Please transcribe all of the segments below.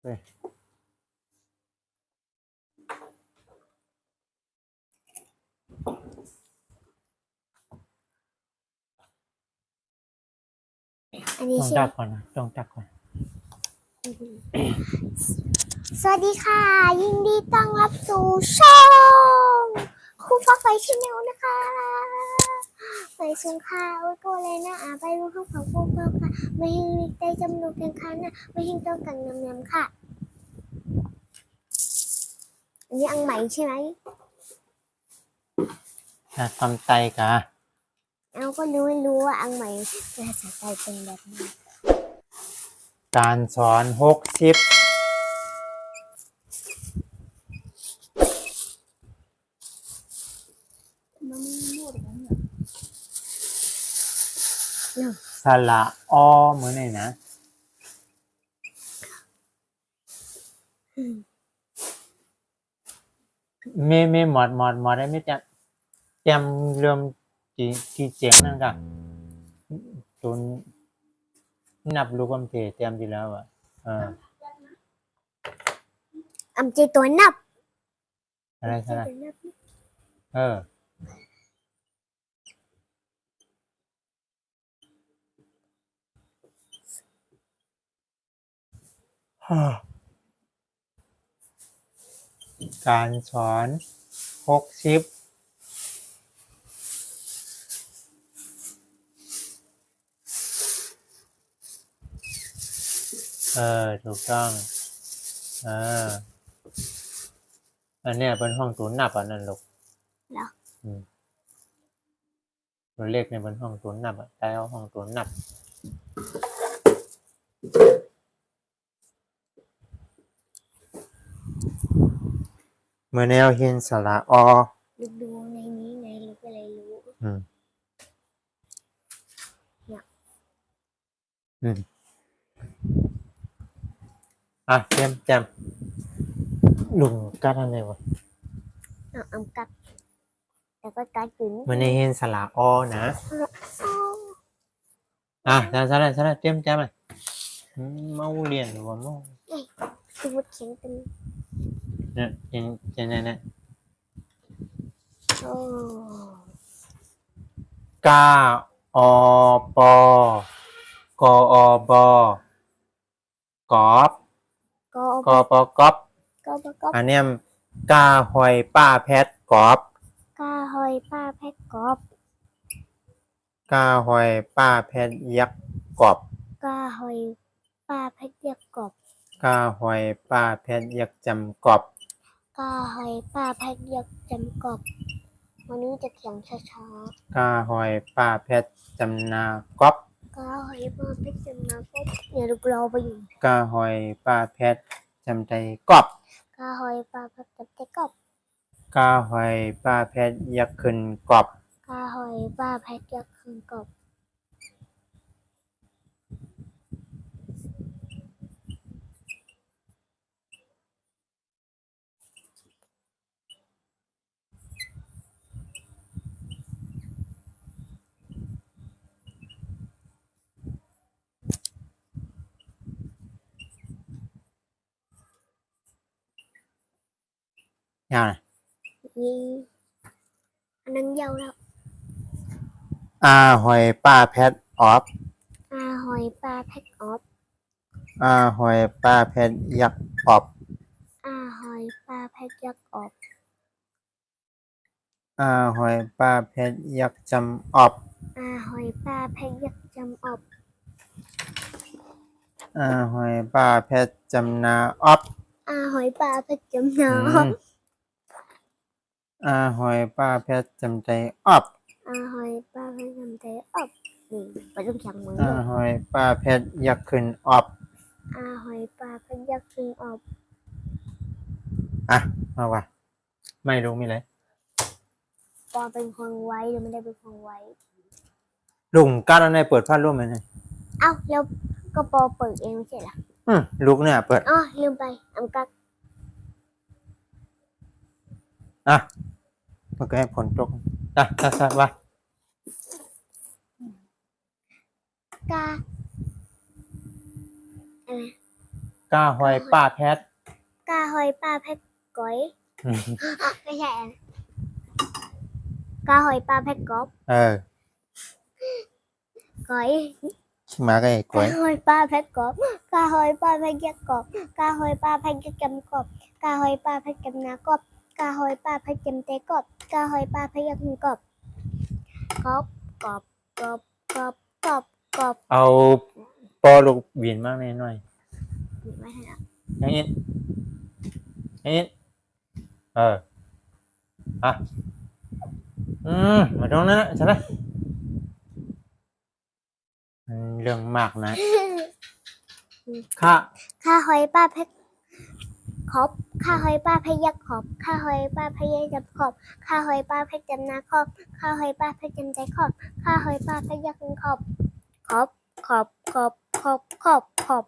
เฮ้ยอันนี้ ต้อง ใช่ ตั ไหม กก่อนนะต้องตักก่อน สวัสดีค่ะ ยินดีต้อนรับสู่ช่องครูฟ้าใสชาแนลนะคะไปส่งข่าวก็เลยนะไปดูข้าวของพวกเราค่ะไม่ให้ได้จำนวนกันค่ะนะไม่ให้ต้องกันยำๆค่ะอันนี้อังใหม่ใช่ไหม ทำใจกะเอาก็ไม่รู้ว่าอังใหม่ภาษาไทยเป็นแบบนี้ การสอน60สระอเหมือนไหนนะไม่หมดได้ไม่จำเรื่องที่เสียงนั่นกะจนนับลูกคำเทเตรียมที่แล้วอ่ะอำใจตัวนับ อะไร ใจตัวนับ การสอน60ถูกต้องอันเนี้ยเป็นห้องตัวนับอ่ะนั่นลูก เหรอ ตัวเลขในบนห้องตัวนับอ่ะใต้ห้องตัวนับเมื่อแนวเห็นสระอ ดูในนี้ไงรู้อะไรรู้ เตรียมจำลุงกัดอะไรวะ เอาอำกัดแล้วก็กัดอยู่นี่ เมื่อในเห็นสระอนะใช่เตรียมจำอ่ะเมาเรียนหรือว่าเมา สมุดเขียนเป็น เนี่ยเนี่ย โอ้ กาอปกอบกอบกปกอบ ก็ประกอบ อันเนี้ยกาหอยป้าแพทกอบ กาหอยป้าแพทกอบ กาหอยป้าแพทยักษ์กอบ กาหอยป้าแพทยักกอบ กาหอยป้าแพทยักษ์จำกอบ กาหอยป้าแพทยักจำกอบวันนี้จะเขียนช้าก าหอยป้าแพทจำนากอบ ๆกาหอยป้าแพทจำนากอบเนี่ยลูกเราไปอยู่ กาหอยป้าแพทจำใจกอบ กาหอยป้าแพทจำใจกอบ กาหอยป้าแพทยักษ์ขึ้นกอบ กาหอยป้าแพทยักคืนกอบยาวนะ นี่อันนั้นยาวแล้ว อาหอยป้าแพทออฟ อาหอยป้าแพทออฟ อาหอยป้าแพทยักษ์ออบ อาหอยป้าแพทยักออบ อาหอยป้าแพทยักษ์จำออบ อาหอยป้าแพทยักจำออบ อาหอยป้าแพทจำนาออบ อาหอยป้าแพทจำนาออบ อาหอยป้าแพทจำใจออบ อาหอยป้าแพทจำใจออบนี่ไปต้องเขียนมือ อาหอยป้าแพทยักษ์ขึ้นออบ อาหอยป้าแพทยักคืนออบ มาว่ะไม่รู้มีอะไร ปอเป็นคนไว้หรือไม่ได้เป็นคนไว้ ลุงกัดอะไรเปิดพัดลมไหมเนี่ย เอ้าแล้วก็ปอเปิดเองไม่ใช่เหรอ ลูกเนี่ยเปิด อ๋อลืมไปอำกัด มันก็ให้ผลตกว่าก าอะไร กาหอยป้าแพท กาหอยปลาแพะก้อยไม่ใช่อะกาหอยปลาแพะกบ เออ ก้อย มาก็ไอ้ก้ กา อย หอยปลาแพะกบกาหอยปลาแพะยักษ์กบกาหอยปลาแพะยักษ์จำกบกาหอยปลาแพะจำนากบกาหอยปลาแพะจำเตกบกาหอยปลาแพะยักษ์กบกบกบกบกบกบกบ เอาปอลูกบินมากหน่อย ไม่ใช่ละ อย่างนี้เอออ่ะมาตรงนั้นนะใช่ไหมเรื่องมากนะข้า ข้าหอยปลาแพะขอบข้าหอยปลาแพะยักษ์ขอบข้าหอยปลาแพะยักษ์จำขอบข้าหอยปลาแพะจำนาขอบข้าหอยปลาแพะจำใจขอบข้าหอยปลาแพะยักษ์ขอบขอบขอบขอบขอบขอบขอบ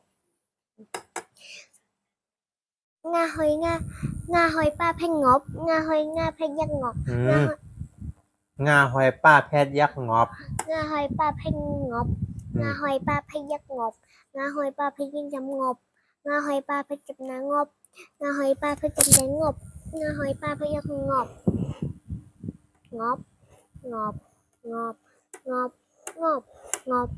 งาหอยงาหอยปลาแพะงบงาหอยงาแพะยักษ์งบงาหอย งาหอยป้าแพทยักษ์งอบ งาหอยปลาแพะงบงาหอยปลาแพะยักษ์งบงาหอยปลาแพะยักษ์จำงบงาหอยปลาแพะจำนางบงาหอยปลาแพะจำใจงบงาหอยปลาแพะยักษ์งบงบงบงบงบงบงบ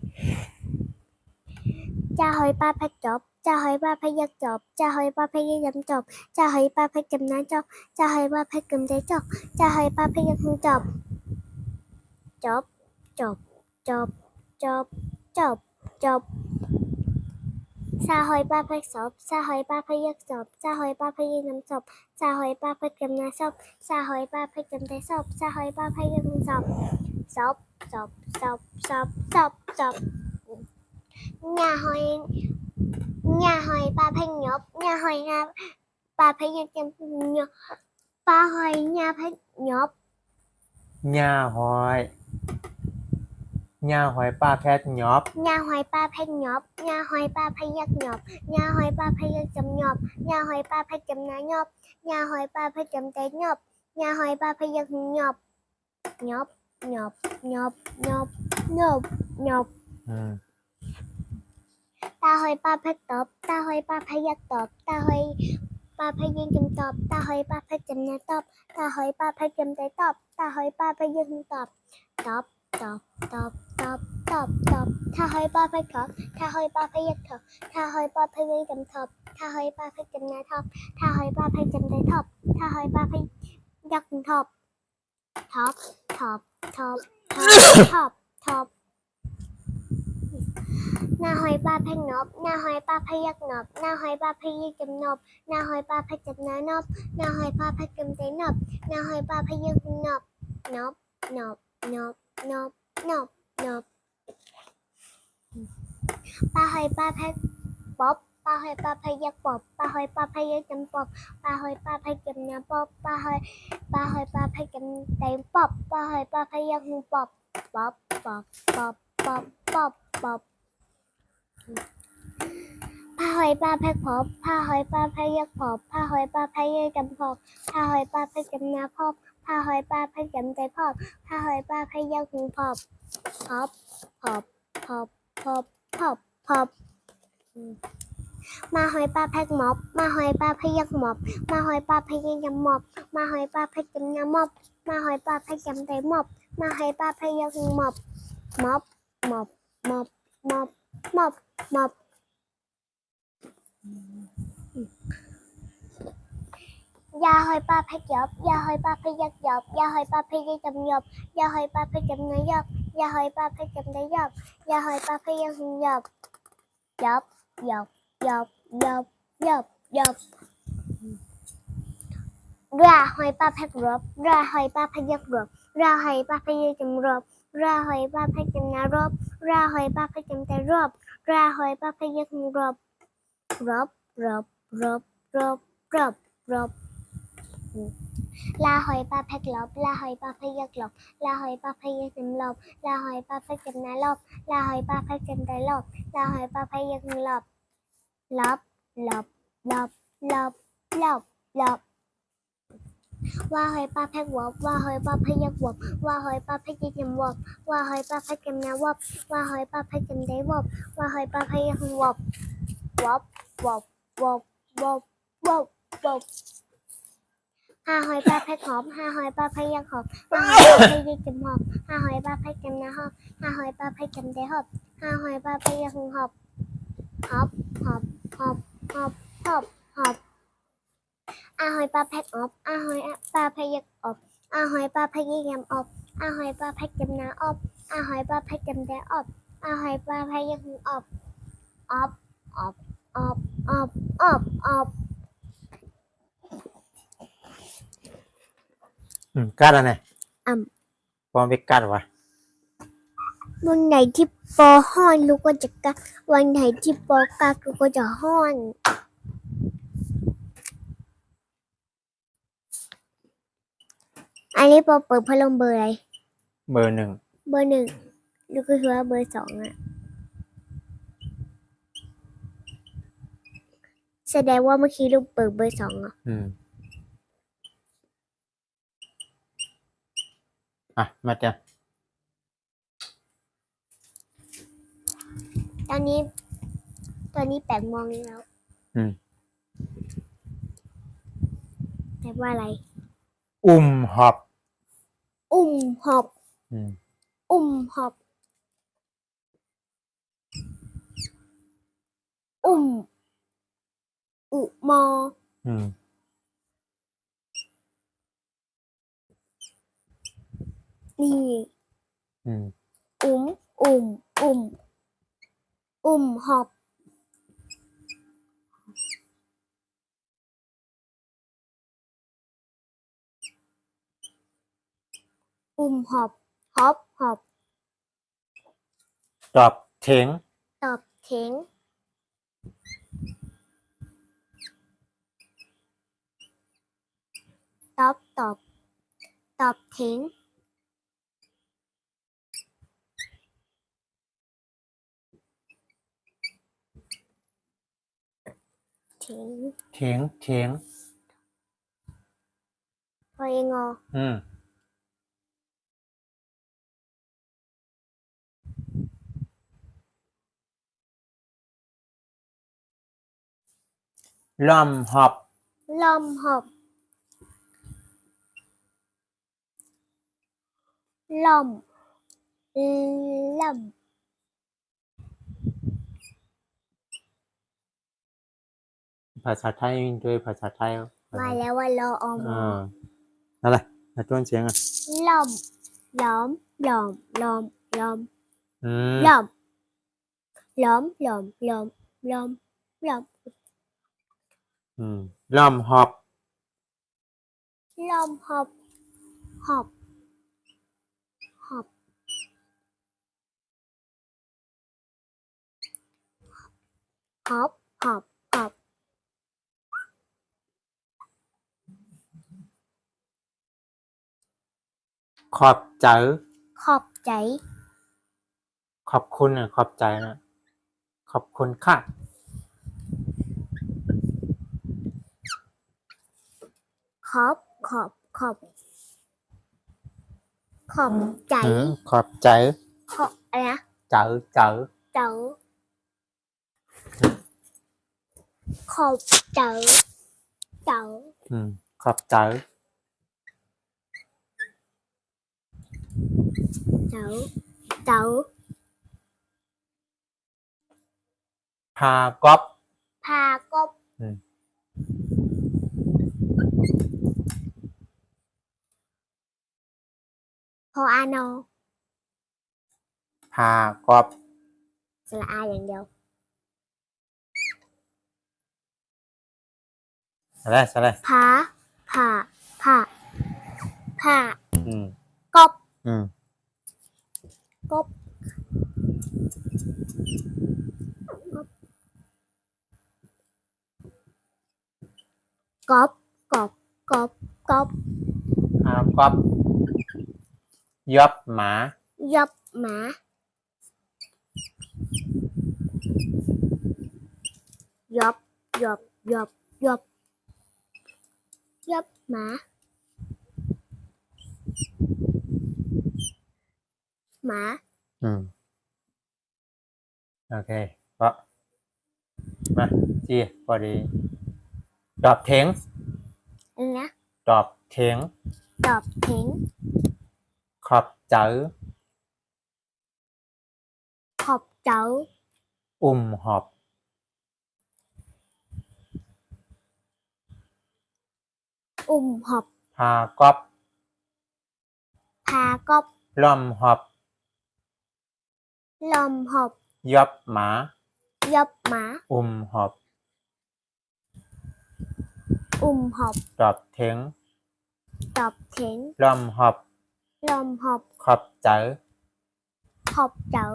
จ่าหอยปลาแพะจบจ่าหอยปลาแพะยักษ์จบจ่าหอยปลาแพะยักษ์จำจบจ่าหอยปลาแพะจำนาจบจ่าหอยปลาแพะจำใจจบจ่าหอยปลาแพะยักษ์จบจบจบจบจบจบจบซาหอยปลาแพะศพซาหอยปลาแพะยักษ์ศพซาหอยปลาแพะยักษ์น้ำศพซาหอยปลาแพะจำนาศพซาหอยปลาแพะจำใจศพซาหอยปลาแพะยักษ์ศพศพศพศพศพศพศพnhà hồi ba phay nhộp nhà hồi ba phay nhộp ba hồi nhà phay nhộp งาหอยป้าแพทยอบ nhà hồi ba phay nhộp nhà hồi ba phay giặc nhộp nhà hồi ba phay giặc chấm nhộp nhà hồi ba phay chấm ná nhộp nhà hồi ba phay chấm té nhộp nhà hồi ba phay giặc nhộp nhộp nhộp nhộp nhộp nhộp nhộp ตาหอยปลาแพะตบตาหอยปลาพยักตบตาหอยปลาพยักจำตบตาหอยปลาพยักจำเนื้อตบตาหอยปลาพยักจำใจตบตาหอยปลาพยักตบตบตบตบตบตบตบถ้าหอยปลาพยักตบถ้าหอยปลาพยักตบถ้าหอยปลาพยักจำทบถ้าหอยปลาพยักจำเนื้อทบถ้าหอยปลาพยักจำใจทบถ้าหอยปลาพยักทบทบทบทบทบทบหน้าหอยปลาแพงนบหน้าหอยปลาพยักนบหน้าหอยปลาพยักจำนบหน้าหอยปลาพยักจำนานบหน้าหอยปลาพยักจำใจนบหน้าหอยปลาพยักนบนบนบนบนบนบนบปลาหอยปลาแพกป๊อบปลาหอยปลาพยักป๊อบปลาหอยปลาพยักจำป๊อบปลาหอยปลาพยักจำนาป๊อบปลาหอยปลาพยักจำใจป๊อบปลาหอยปลาพยักป๊อบป๊อบป๊อบป๊อบป๊อบป๊อบป๊อบผ้าหอยปลาแพกพอบผ้าหอยปลาแพยักพอบผ้าหอยปลาแพยักจำพอบผ้าหอยปลาแพจำนาพอบผ้าหอยปลาแพจำใจพอบผ้าหอยปลาแพยักหูพอบพอบพอบพอบพอบพอบพอบมาหอยปลาแพกหมอบมาหอยปลาพยักหมอบมาหอยปลาพยักจำหมอบมาหอยปลาแพจำนาหมอบมาหอยปลาแพจำใจหมอบมาหอยปลาพยักหูหมอบหมอบหมอบหมอบหมอบหมอบหมอบยาหอยปลาแพกยอบยาหอยปลาพยักยอบยาหอยปลาพยักจำยอบยาหอยปลาพยักจำเนื้อยอบยาหอยปลาพยักจำได้ยอบยาหอยปลาพยักหึงยอบยอบยอบยอบยอบยอบยอบราหอยปลาแพกรบราหอยปลาพยักรบราหอยปลาพยักจำรบราหอยปลาพยักจำนารบราหอยปลาพยักจำแต่รบราหอยปลาพยักหึงรบรบรบรบรบรบรบลาหอยปลาแพกลบลาหอยปลาพยักลบลาหอยปลาพยักจำลบลาหอยปลาพยักจำนาลบลาหอยปลาพยักจำได้ลบลาหอยปลาพยักหึงลบลบลบลบลบลบลบว่าหอยปลาแพกวบว่าหอยปลาพยักวบว่าหอยปลาพยักจำวบว่าหอยปลาพยักจำนาวบว่าหอยปลาพยักจำได้วบว่าหอยปลาพยักหึงวบวบวบ บบบบบบบบห้าหอยปลาแพ็คหอมห้าหอยปลาแพ็คยังหอมห้าหอยปลาแพ็คยังจำหอมห้าหอยปลาแพ็คจำนะหอมห้าหอยปลาแพ็คจำได้หอบห้าหอยปลาแพ็คยังหอบหอบหอบหอบหอบหอบหอบอาหอยปลาแพ็คออบอาหอยปลาแพ็คยังอบอาหอยปลาแพ็คยังอบอาหอยปลาแพ็คจำนะอบอาหอยปลาแพ็คจำได้อบอาหอยปลาแพ็คยังอบอบอบอบอบอบอบกัดอะไรอ่ำพอไปกัดวะวันไหนที่ปอห้อนลูกก็จะกัดวันไหนที่ปอกัดลูกก็จะห้อนอันนี้ปอเปิดพัดลมเบอร์อะไรเบอร์ 1เบอร์ 1ลูกก็คือว่าเบอร์ 2อ่ะแสดงว่าเมื่อกี้ลูกเปิดเบอร์ 2อ่ะมาจ้ะตอนนี้8 โมงแล้วแปลว่าอะไร หอบหอบหอบอุมอนี่หอบหอบหอบตอบเถงตอบเถงตอบเถงเถงพอยังงอล่อมหอบล่อมหอบล่อมล่ำภาษาไทยด้วยภาษาไทยมาแล้วว่ารออมอะไรต้นเสียงล่อมล้อมล้อมล้อมล้อมล้อมล้อมล้อมล้อมล้อมล้อมล่อมหอบล้อมหอบหอบหอบหอบหอบหอบขอบใจขอบใจขอบคุณขอบใจนะขอบคุณค่ะขอบขอบขอบขอบใจขอบใจขอบอะไรนะเจ๋อเต๋อขอบเต๋อเต๋อขอบใจเต๋อเต๋อพากอบพากบพออานอพากอบสระอาอย่างเดียวอะไรผาผ่าผ่าผ่ากบกบกบกบกบกบพากอบยอบหมายับหมายับยับยับยับยับหมาหมาโอเคเพราะมา จีพอดีดอบเถง อะไรนะ ดอบเถง ดอบเถง ขอบเจอ ขอบเจ้า หอบ หอบ พากอบ พากอบ ล่อมหอบ ลอมหอบ ยอบหมา ยอบหมา หอบ หอบ ดอบเถง ดอบเถง ล่อมหอบ ลอมหอบ ขอบเจอ ขอบเจ้า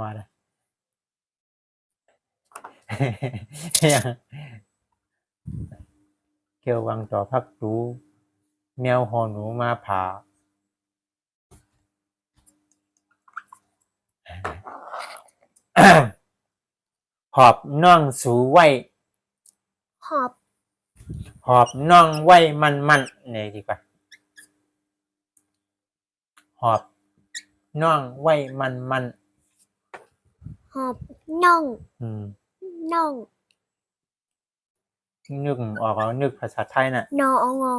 มาแล้ว ยังเกี่ยววังต่อพักดูแมวหอหนูมาผ่า หอบน่องสูไว้ หอบ หอบน่องไว้มันเนี่ยดีกว่าหอบน่องไว้มัน หอบน่อง น่อง นึกออกแล้วนึกภาษาไทยน่ะ นอองอ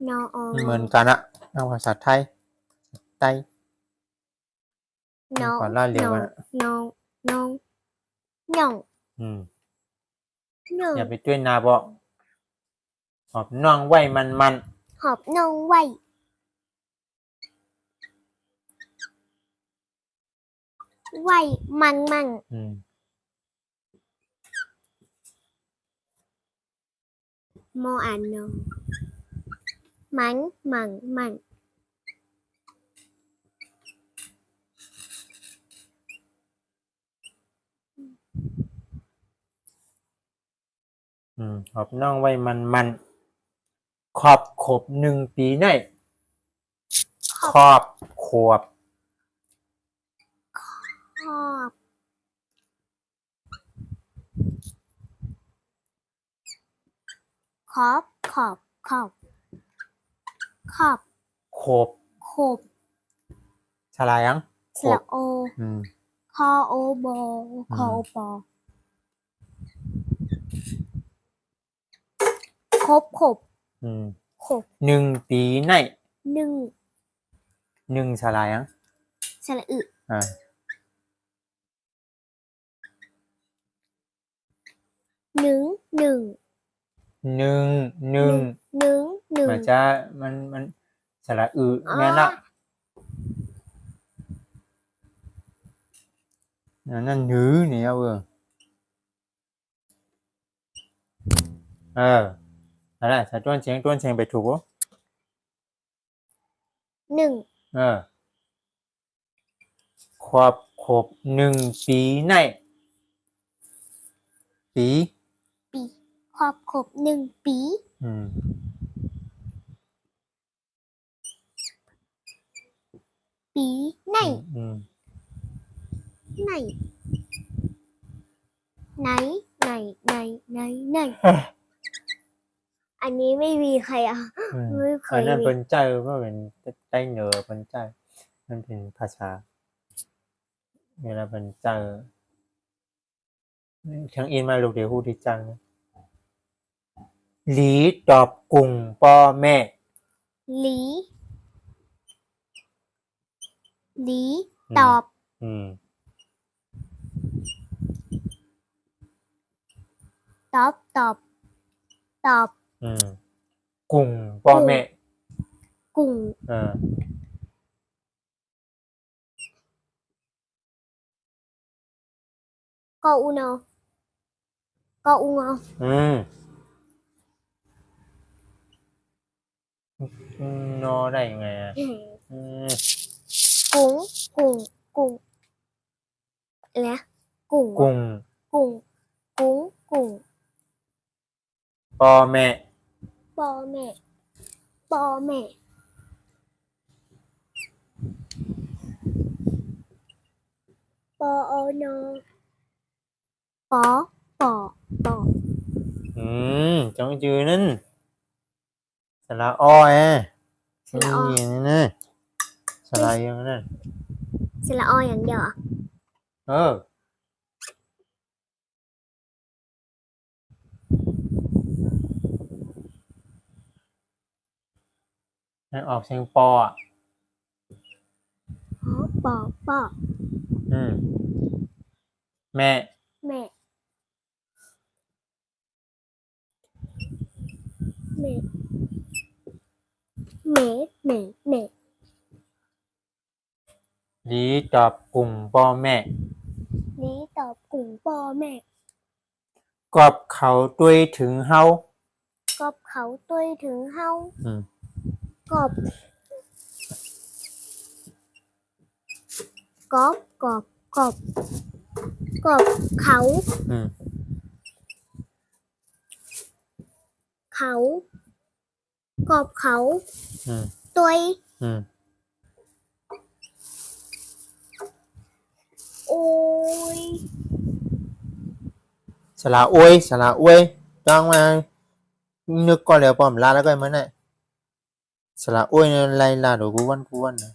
นออง เหมือนกันอะเอาภาษาไทยไต้ น้อง ก่อนล่าเรียน น้อง ว่า น้องน้องน้อง น้อง อย่าไปต้วยนาบอกหอบน่องไว้มัน หอบน้องไว้ไว้มัน มออ่านน้องมัน หอบน่องไว้มันขอบขบ1 ปีได้ขอบขวบ ขอบขอบขอบขอบขอบ ขบ ขบ ฉลายัง สระโอ คอโอบอคอโอปอคบขบ ขบ 1 ปีได้ หนึ่ง ฉลายัง สระอึหนึ่ง หนึ่ง มันจะมันฉลาแม่ละนั่นเนี่ยอะไรใส่ต้นเชียงไปถูก หนึ่ง ขอบขบ1 ปีในปี ปีขอบขบหนึ่งปี ปีไหน ไหน ไหน อันนี้ไม่มีใครอ่ะ ไม่เค อัน ย นั้น มี เป็นใจว่าเป็นใจเหนือเป็นใจมันเป็นภาษาเวลาเป็นใจทั้งอินมาลูกเดี๋ยวพูดที่จังหลีตอบกุ่งพ่อแม่ หลี ตอบ ตอบ กุ่งพ่อแม่ กุ่ง กออูนอกออูงอ นอได้ยังไงอ่ะ กุ้งอะไรนะกุ้ง กุ่ง พ่อแม่ ปอแม่ปออนปอปอ จังจือนั่นสระอ้อยสระอ นี่นะสระยังนั่น สระออย่างเดียวอ่ะ เออให้ออกเสียงปออ่ะ หอปอปอ อืมแม่ แม่แม่แม่แม่แม่ ดีตอบกลุ่มปอแม่ นี้ตอบกลุ่มปอแม่ กอบเขาตุยถึงเฮาก อบเขาตุยถึงเฮา อืม กอบกอบกอบกอบกอบเขา อืม เขากอบเขา อืม ตุย อืม โอ้ย สระอวยสระอวยต้องมานึกก่อนแล้วปอมลาแล้วก็มันน่ะสระอวยเนี่ยไล่ลาดูกูวันนะ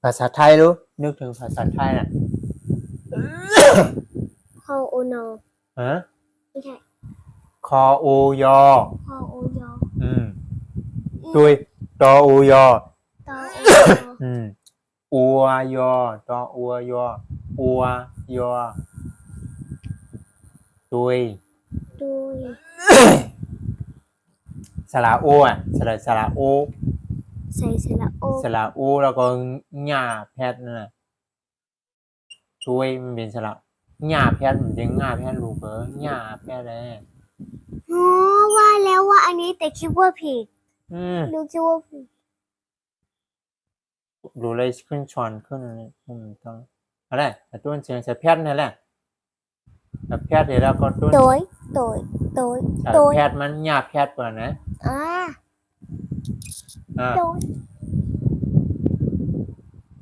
ภาษาไทยรู้นึกถึงภาษาไทยน่ะ คอโอนอ ฮะ ไม่ใช่ คอโอยอ คอโอยอ อืมตุยตอโอยอ ตอโอยอ อืมอัวยอตออัวยออัวยอตุย ตุย สระโออ่ะสระโอ ใส่สระโอ สระโอแล้วก็หญ้าแพทย์นั่นน่ะตุยมันเป็นสระหญ้าแพทย์มันเป็นหญ้าแพทย์ลูกหญ้าแพทย์เลย อ๋อว่าแล้วว่าอันนี้แต่คิดว่าผิด อืม ดูคิดว่าผิด ดูเลยขึ้นช้อนขึ้นอะไรต้องอะไรแต่ต้นเสียงใส่แพทย์นั่นแหละแต่แพทย์เดี๋ยวเราก็ต้น โดยโดยโดย ใส่ โดย แพทย์มันหญ้าแพทย์เปิดนะ อ่า อ่า โดย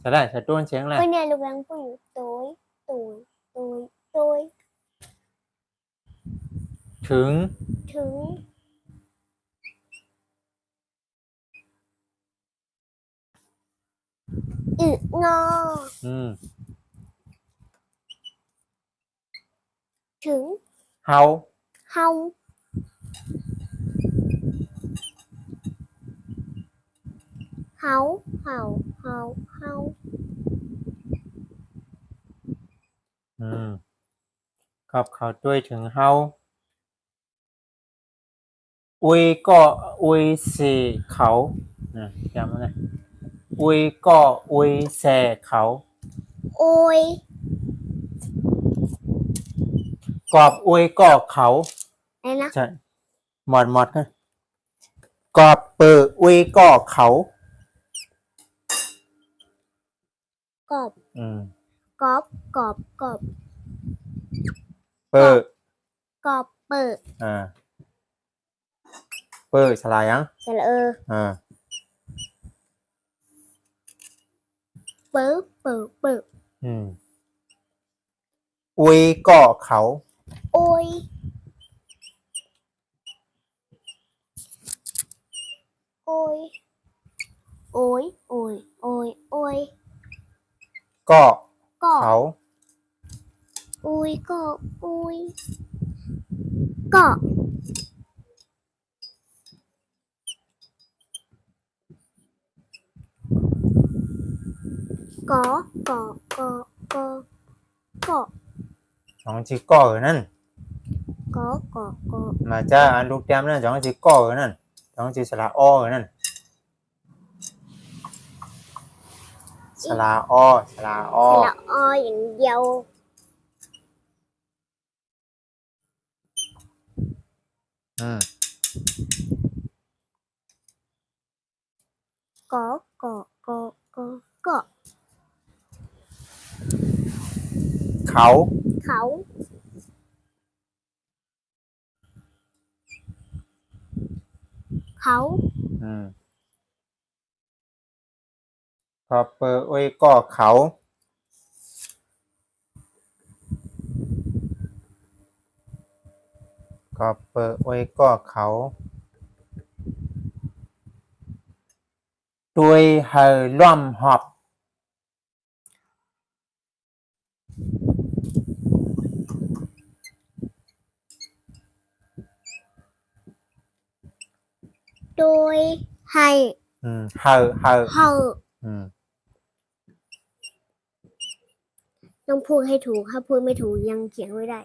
ใช่ได้ใส่ต้นเสียงอะไร ก็เนี่ยลูกแบงพูดอยู่โดยโดยโดยโดย ถึง ถึงอึงอ อืม ถึง เฮา เฮาเฮาเฮาเฮาเฮา อืมขอบเขาด้วยถึงเฮาอุยก็อุยสีเขาจำไว้นะอุยก็อุยแสเขา โอย กอบอุยก็เขา อะไรนะ ใช่หมดกันกอบเปิดอุยก็เขา กอบ อืม กอบกอบกอบ เปิด กอบเปิด เปิดสลายยัง สระอ่า เปิดเปิดเปิด อืมอุยก็เขา โอยโอยโอยโอยโอยโอย ก็ ก็ เขา โอยก็โอยก็ กอกอกอกอกอ สองจีก็นั่น กอกอกอ mà cha anh lúc tem nó chọn chỉ co rồi nè chọn chỉ là o rồi nè là o là ส o ระออย่างเดียว ừ. กอกอกอกอกอ khẩu เขาเขา ừ. copper ơi có khẩu ก็เปิดไว้ก็เขาด้วยเฮอร่อมหอบ โดยให้ เฮอ เฮาต้องพูดให้ถูกถ้าพูดไม่ถูกยังเขียนไม่ได้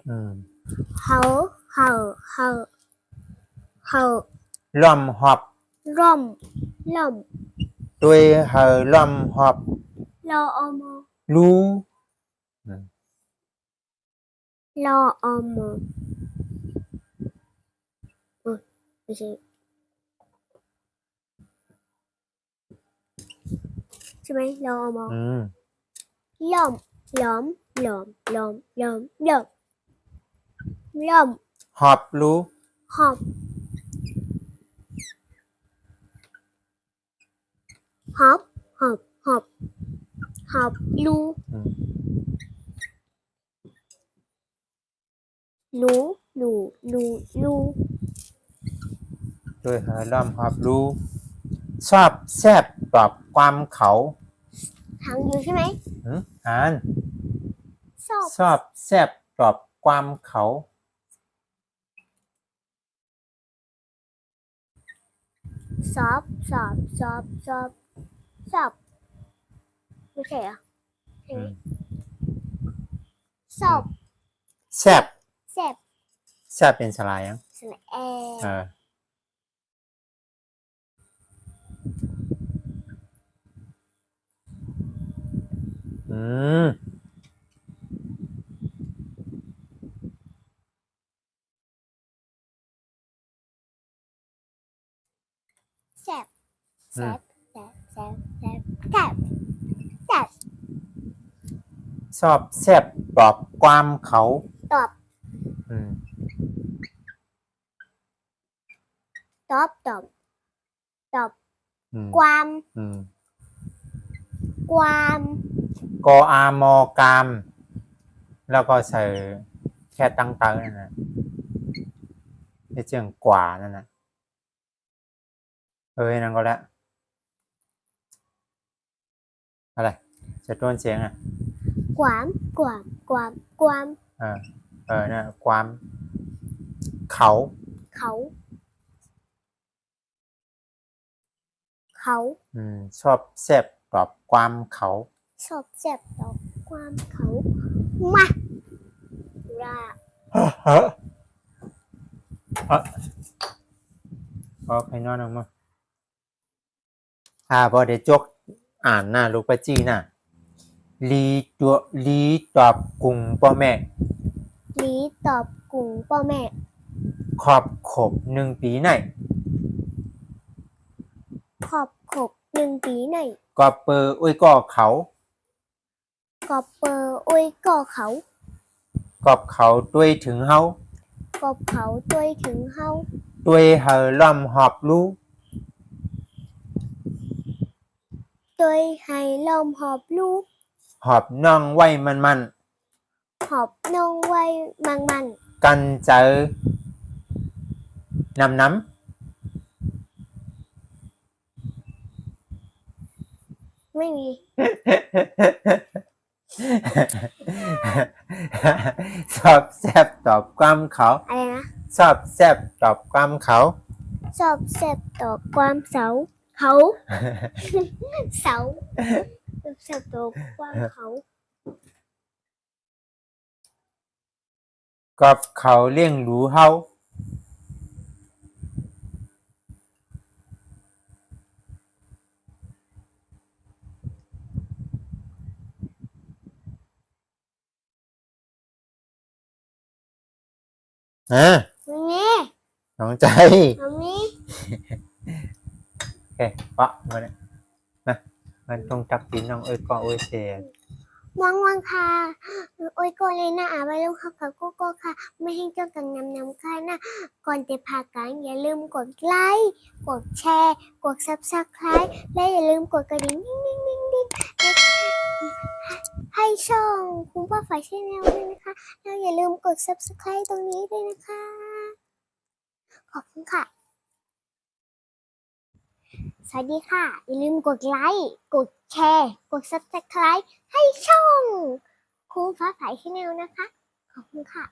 เฮาเฮาเฮาเฮา ร่อมหอบ ร่อมล่อม ด้วยเฮอร่อมหอบ รออม รู้ รออมไม่ใช่ใช่ไหมรออมล่อมล้อมล้อมล้อมล้อมล้อมล้อม หอบรู้ หอบหอบหอบหอบหอบลูหนูหนูหนูลู ด้วยเฮอร่อมหอบรู้ชอบแซบตอบความเขา ทางอยู่ใช่ไหม อ่าน ชอบ ชอบแซบตอบความเขา สอบสอบสอบสอบสอบไม่ใช่เหรอใช่ไหมสอบ แซบ แซ่บ แซบเป็นสลายยัง สระแอ อืม แซ่บแซ่บแซ่บแซ่บแซ่บแซ่บแซ่บ ชอบแซบตอบความเขา ตอบ ตอบตอบตอบความความ กออามอกาม แล้วก็ใส่แค่ตั้งเตอนั่นนะที่เจียงกว่านั่นนะนั่นก็แล้วอะไรจะต้นเสียงอ่ะ ความความความความ นะความเขา เขาเขา ชอบแซบตอบความเขา ชอบแซ่บตอบความเขามาลา พอใครนอนออกมาพอเดี๋ยวจกอ่านหน้าลูกปะจีน่ะลีตอบกุ่งพ่อแม่ ลีตอบกุ่งพ่อแม่ ขอบขบ1 ปีไหน ขอบขบ1 ปีไหน ก็เปออุ้ยก็เขา กอบเปออุ้ยก่อเขา กอบเขาด้วยถึงเฮาก อบเขาด้วยถึงเฮา ด้วยเฮอล่อมหอบรู้ ด้วยให้ลมหอบลูก หอบน้องไว้มัน หอบนองไว้มัน กันเจอน้ำ ไม่มี ชอบแซบตอบความเขา อะไรนะ ชอบแซบตอบความเขา ชอบแซ่บต่อความเสาเขาเสาแซ่บต่อความเขา กับเขาเลี้ยงรู้เฮามันนี่ น้องใจ มันนี่ โอเคปะมาเนี่ยนะมันต้องจับกินน้องก็เสีย วังค่ะโอ้ยโกเลยนะไปลงข้าวกับโกโก้ค่ะ ไม่ให้เจ้ากันนำค่ะนะก่อนจะพากันอย่าลืมกดไลค์กดแชร์กด Subscribe และอย่าลืมกดกระดิ่งดิ้งให้ช่องคุณป้าฝ่ายชแนลด้วยนะคะแล้วอย่าลืมกด Subscribe ตรงนี้ด้วยนะคะ ขอบคุณค่ะสวัสดีค่ะอย่าลืมกดไลค์กดแชร์กด Subscribe ให้ช่องครูฟ้าใสชาแนลนะคะขอบคุณค่ะ